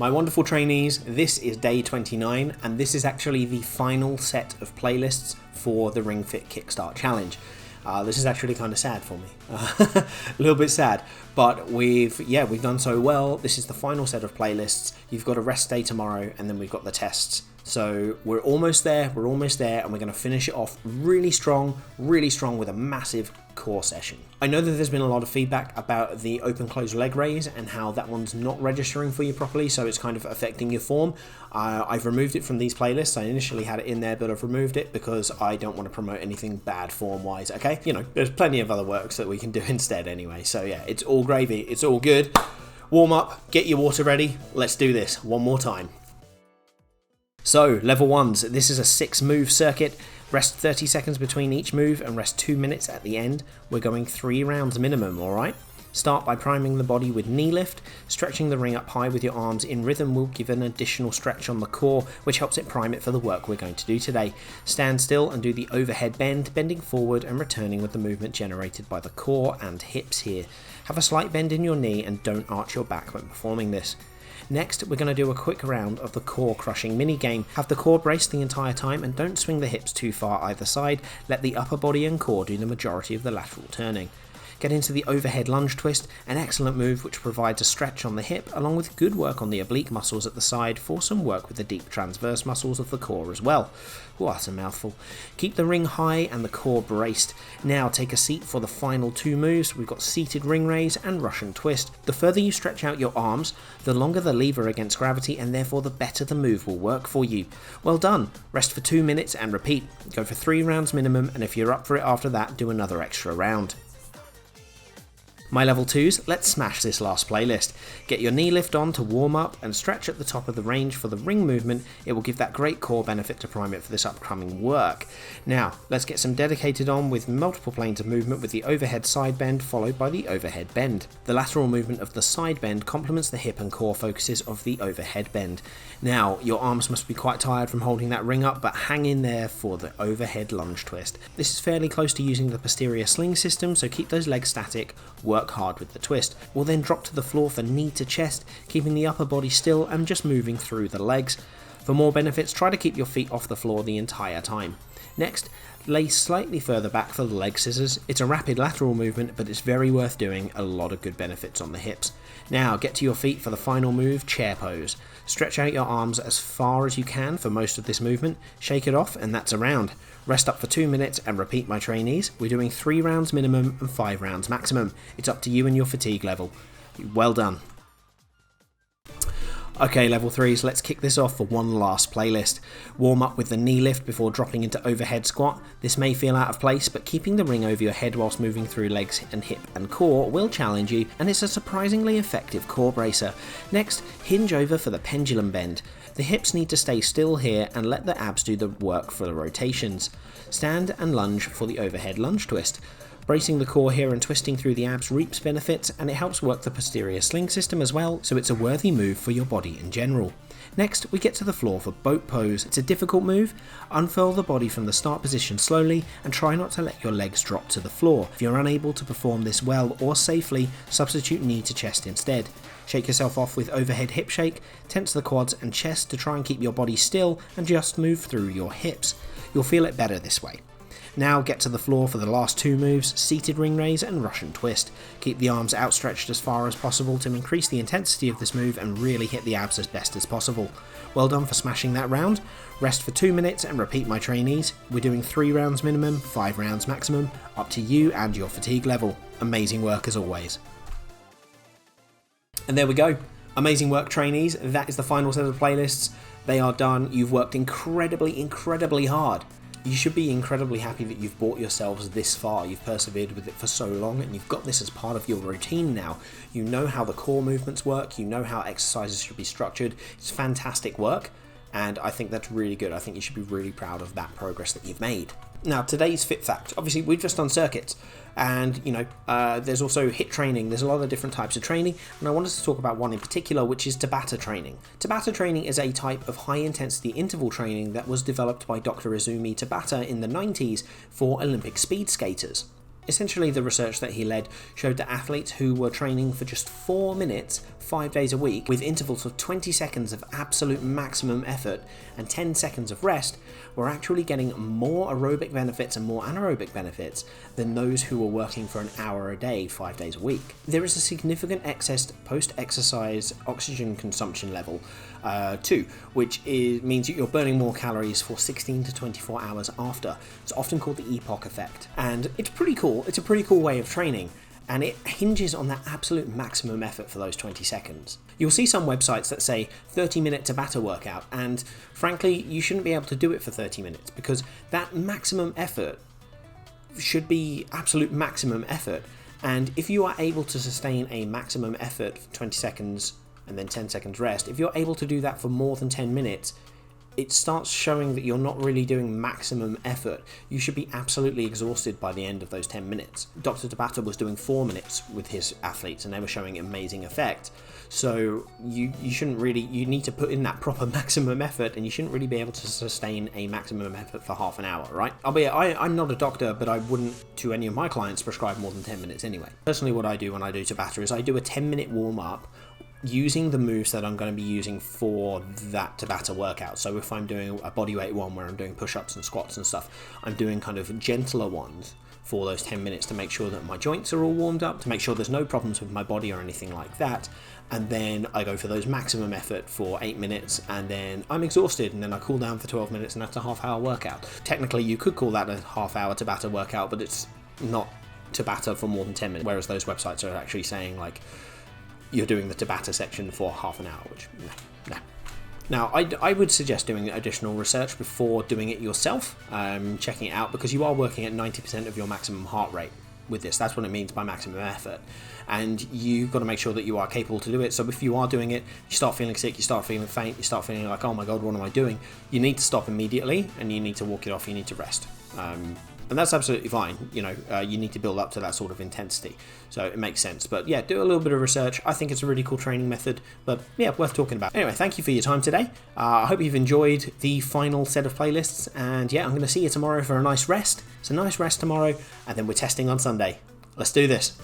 My wonderful trainees, this is day 29 and this is actually the final set of playlists for the Ring Fit Kickstart Challenge. This is actually kind of sad for me, a little bit sad, but we've done so well. This is the final set of playlists. You've got a rest day tomorrow and then we've got the tests. So we're almost there, and we're going to finish it off really strong with a massive core session. I know that there's been a lot of feedback about the open-close leg raise and how that one's not registering for you properly, so it's kind of affecting your form. I've removed it from these playlists. I initially had it in there, but I've removed it because I don't want to promote anything bad form-wise, okay? You know, there's plenty of other works that we can do instead anyway, so yeah, it's all gravy, it's all good. Warm up, get your water ready, let's do this one more time. So, level 1s, this is a 6-move circuit. Rest 30 seconds between each move and rest 2 minutes at the end. We're going 3 rounds minimum, alright? Start by priming the body with knee lift. Stretching the ring up high with your arms in rhythm will give an additional stretch on the core, which helps it prime it for the work we're going to do today. Stand still and do the overhead bend, bending forward and returning with the movement generated by the core and hips here. Have a slight bend in your knee and don't arch your back when performing this. Next, we're going to do a quick round of the core crushing mini game. Have the core braced the entire time and don't swing the hips too far either side. Let the upper body and core do the majority of the lateral turning. Get into the overhead lunge twist, an excellent move which provides a stretch on the hip along with good work on the oblique muscles at the side for some work with the deep transverse muscles of the core as well. Ooh, that's a mouthful. Keep the ring high and the core braced. Now take a seat for the final 2 moves. We've got seated ring raise and Russian twist. The further you stretch out your arms, the longer the lever against gravity and therefore the better the move will work for you. Well done. Rest for 2 minutes and repeat. Go for 3 rounds minimum, and if you're up for it after that, do another extra round. My level 2s, let's smash this last playlist. Get your knee lift on to warm up and stretch at the top of the range for the ring movement. It will give that great core benefit to prime it for this upcoming work. Now, let's get some dedicated on with multiple planes of movement with the overhead side bend followed by the overhead bend. The lateral movement of the side bend complements the hip and core focuses of the overhead bend. Now, your arms must be quite tired from holding that ring up, but hang in there for the overhead lunge twist. This is fairly close to using the posterior sling system, so keep those legs static, work hard with the twist. We'll then drop to the floor for knee to chest, keeping the upper body still and just moving through the legs. For more benefits, try to keep your feet off the floor the entire time. Next, lay slightly further back for the leg scissors. It's a rapid lateral movement, but it's very worth doing, a lot of good benefits on the hips. Now, get to your feet for the final move, chair pose. Stretch out your arms as far as you can for most of this movement, shake it off, and that's a round. Rest up for 2 minutes and repeat, my trainees. We're doing 3 rounds minimum and 5 rounds maximum. It's up to you and your fatigue level. Well done. Okay, level 3s, let's kick this off for one last playlist. Warm up with the knee lift before dropping into overhead squat. This may feel out of place, but keeping the ring over your head whilst moving through legs and hip and core will challenge you, and it's a surprisingly effective core bracer. Next, hinge over for the pendulum bend. The hips need to stay still here and let the abs do the work for the rotations. Stand and lunge for the overhead lunge twist. Bracing the core here and twisting through the abs reaps benefits, and it helps work the posterior sling system as well, so it's a worthy move for your body in general. Next, we get to the floor for boat pose. It's a difficult move. Unfurl the body from the start position slowly and try not to let your legs drop to the floor. If you're unable to perform this well or safely, substitute knee to chest instead. Shake yourself off with overhead hip shake, tense the quads and chest to try and keep your body still and just move through your hips. You'll feel it better this way. Now get to the floor for the last 2 moves, seated ring raise and Russian twist. Keep the arms outstretched as far as possible to increase the intensity of this move and really hit the abs as best as possible. Well done for smashing that round. Rest for 2 minutes and repeat, my trainees. We're doing 3 rounds minimum, 5 rounds maximum, up to you and your fatigue level. Amazing work as always. And there we go. Amazing work, trainees. That is the final set of playlists. They are done. You've worked incredibly hard. You should be incredibly happy that you've brought yourselves this far. You've persevered with it for so long and you've got this as part of your routine now. You know how the core movements work, you know how exercises should be structured. It's fantastic work, and I think that's really good. I think you should be really proud of that progress that you've made. Now, today's fit fact. Obviously, we've just done circuits, and there's also HIIT training. There's a lot of different types of training, and I wanted to talk about one in particular, which is Tabata Training. Tabata Training is a type of high-intensity interval training that was developed by Dr. Izumi Tabata in the 90s for Olympic speed skaters. Essentially, the research that he led showed that athletes who were training for just 4 minutes, 5 days a week, with intervals of 20 seconds of absolute maximum effort and 10 seconds of rest, were actually getting more aerobic benefits and more anaerobic benefits than those who were working for an hour a day, 5 days a week. There is a significant excess post-exercise oxygen consumption level too, which means that you're burning more calories for 16 to 24 hours after. It's often called the epoch effect, and it's pretty cool. It's a pretty cool way of training, and it hinges on that absolute maximum effort for those 20 seconds. You'll see some websites that say 30-minute Tabata workout, and frankly, you shouldn't be able to do it for 30 minutes because that maximum effort should be absolute maximum effort. And if you are able to sustain a maximum effort for 20 seconds and then 10 seconds rest, if you're able to do that for more than 10 minutes, it starts showing that you're not really doing maximum effort. You should be absolutely exhausted by the end of those 10 minutes. Dr. Tabata was doing 4 minutes with his athletes and they were showing amazing effect. So you shouldn't really, you need to put in that proper maximum effort, and you shouldn't really be able to sustain a maximum effort for half an hour, right? I'm not a doctor, but I wouldn't to any of my clients prescribe more than 10 minutes anyway. Personally, what I do when I do Tabata is I do a 10-minute warm-up using the moves that I'm going to be using for that Tabata workout. So if I'm doing a bodyweight one where I'm doing push-ups and squats and stuff, I'm doing kind of gentler ones for those 10 minutes to make sure that my joints are all warmed up, to make sure there's no problems with my body or anything like that. And then I go for those maximum effort for 8 minutes, and then I'm exhausted, and then I cool down for 12 minutes, and that's a half-hour workout. Technically, you could call that a half-hour Tabata workout, but it's not Tabata for more than 10 minutes, whereas those websites are actually saying, like, you're doing the Tabata section for half an hour, which, no. Now, I would suggest doing additional research before doing it yourself, checking it out, because you are working at 90% of your maximum heart rate with this. That's what it means by maximum effort. And you've got to make sure that you are capable to do it. So if you are doing it, you start feeling sick, you start feeling faint, you start feeling like, oh my God, what am I doing? You need to stop immediately, and you need to walk it off, you need to rest. And that's absolutely fine. You know, you need to build up to that sort of intensity. So it makes sense. But yeah, do a little bit of research. I think it's a really cool training method, but yeah, worth talking about. Anyway, thank you for your time today. I hope you've enjoyed the final set of playlists. And yeah, I'm going to see you tomorrow for a nice rest. It's a nice rest tomorrow, and then we're testing on Sunday. Let's do this.